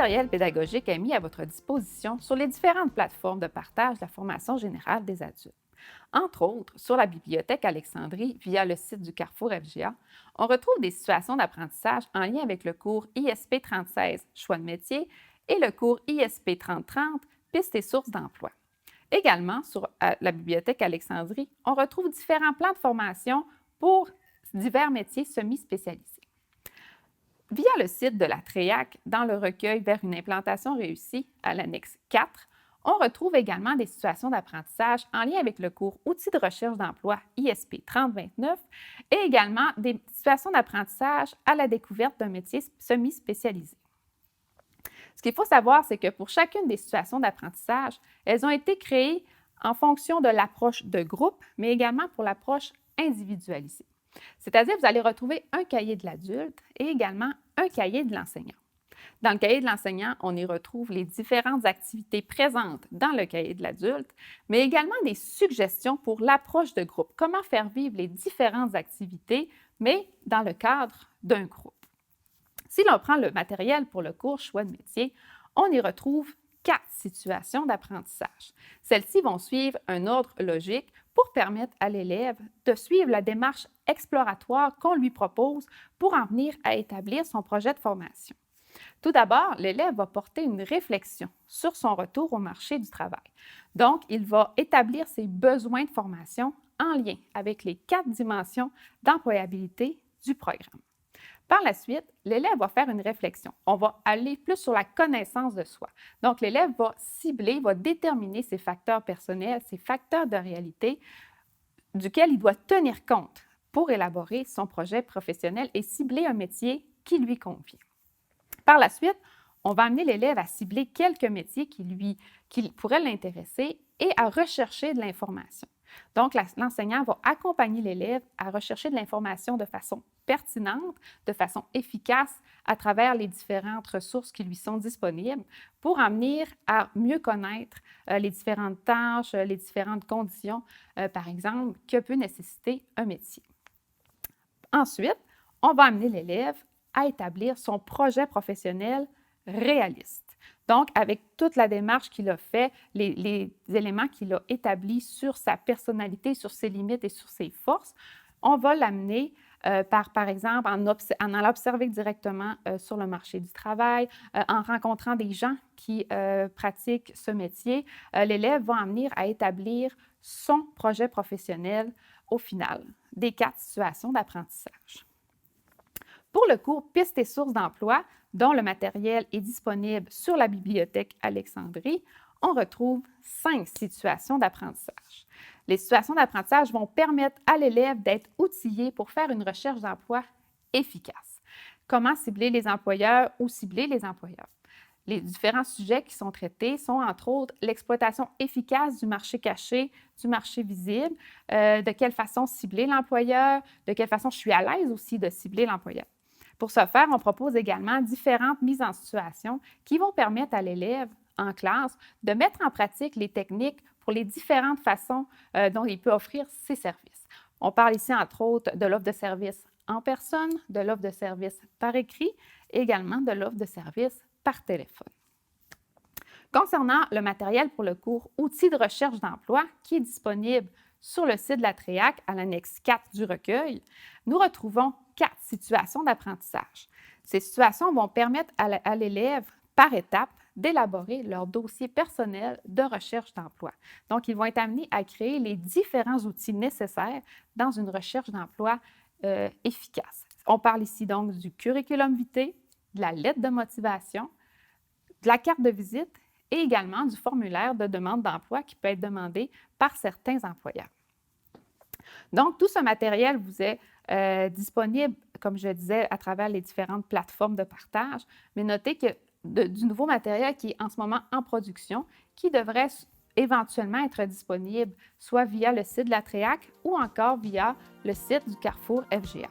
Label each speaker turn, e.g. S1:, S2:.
S1: matériel pédagogique est mis à votre disposition sur les différentes plateformes de partage de la formation générale des adultes. Entre autres, sur la bibliothèque Alexandrie, via le site du Carrefour FGA, on retrouve des situations d'apprentissage en lien avec le cours ISP 3016, choix de métier, et le cours ISP 3030, pistes et sources d'emploi. Également, sur la bibliothèque Alexandrie, on retrouve différents plans de formation pour divers métiers semi-spécialisés. Via le site de la TREAC, dans le recueil vers une implantation réussie à l'annexe 4, on retrouve également des situations d'apprentissage en lien avec le cours Outils de recherche d'emploi ISP 3029 et également des situations d'apprentissage à la découverte d'un métier semi-spécialisé. Ce qu'il faut savoir, c'est que pour chacune des situations d'apprentissage, elles ont été créées en fonction de l'approche de groupe, mais également pour l'approche individualisée. C'est-à-dire, vous allez retrouver un cahier de l'adulte et également un cahier de l'enseignant. Dans le cahier de l'enseignant, on y retrouve les différentes activités présentes dans le cahier de l'adulte, mais également des suggestions pour l'approche de groupe, comment faire vivre les différentes activités, mais dans le cadre d'un groupe. Si l'on prend le matériel pour le cours choix de métier, on y retrouve 4 situations d'apprentissage. Celles-ci vont suivre un ordre logique pour permettre à l'élève de suivre la démarche exploratoire qu'on lui propose pour en venir à établir son projet de formation. Tout d'abord, l'élève va porter une réflexion sur son retour au marché du travail. Donc, il va établir ses besoins de formation en lien avec les 4 dimensions d'employabilité du programme. Par la suite, l'élève va faire une réflexion. On va aller plus sur la connaissance de soi. Donc, l'élève va cibler, va déterminer ses facteurs personnels, ses facteurs de réalité duquel il doit tenir compte pour élaborer son projet professionnel et cibler un métier qui lui convient. Par la suite, on va amener l'élève à cibler quelques métiers qui pourraient l'intéresser et à rechercher de l'information. Donc, l'enseignant va accompagner l'élève à rechercher de l'information de façon pertinente, de façon efficace à travers les différentes ressources qui lui sont disponibles pour en venir à mieux connaître les différentes tâches, les différentes conditions, par exemple, que peut nécessiter un métier. Ensuite, on va amener l'élève à établir son projet professionnel réaliste. Donc, avec toute la démarche qu'il a fait, les éléments qu'il a établis sur sa personnalité, sur ses limites et sur ses forces, on va l'amener par exemple, en allant observer directement sur le marché du travail, en rencontrant des gens qui pratiquent ce métier. L'élève va en venir à établir son projet professionnel au final des 4 situations d'apprentissage. Pour le cours Pistes et sources d'emploi, dont le matériel est disponible sur la bibliothèque Alexandrie, on retrouve 5 situations d'apprentissage. Les situations d'apprentissage vont permettre à l'élève d'être outillé pour faire une recherche d'emploi efficace. Comment cibler les employeurs ou cibler les employeurs? Les différents sujets qui sont traités sont, entre autres, l'exploitation efficace du marché caché, du marché visible, de quelle façon cibler l'employeur, de quelle façon je suis à l'aise aussi de cibler l'employeur. Pour ce faire, on propose également différentes mises en situation qui vont permettre à l'élève en classe de mettre en pratique les techniques pour les différentes façons dont il peut offrir ses services. On parle ici, entre autres, de l'offre de service en personne, de l'offre de service par écrit et également de l'offre de service par téléphone. Concernant le matériel pour le cours Outils de recherche d'emploi qui est disponible sur le site de la TREAC à l'annexe 4 du recueil, nous retrouvons 4 situations d'apprentissage. Ces situations vont permettre à l'élève, par étape, d'élaborer leur dossier personnel de recherche d'emploi. Donc, ils vont être amenés à créer les différents outils nécessaires dans une recherche d'emploi efficace. On parle ici donc du curriculum vitae, de la lettre de motivation, de la carte de visite et également du formulaire de demande d'emploi qui peut être demandé par certains employeurs. Donc, tout ce matériel vous est disponible, comme je disais, à travers les différentes plateformes de partage, mais notez que du nouveau matériel qui est en ce moment en production, qui devrait éventuellement être disponible soit via le site de la TREAC ou encore via le site du Carrefour FGA.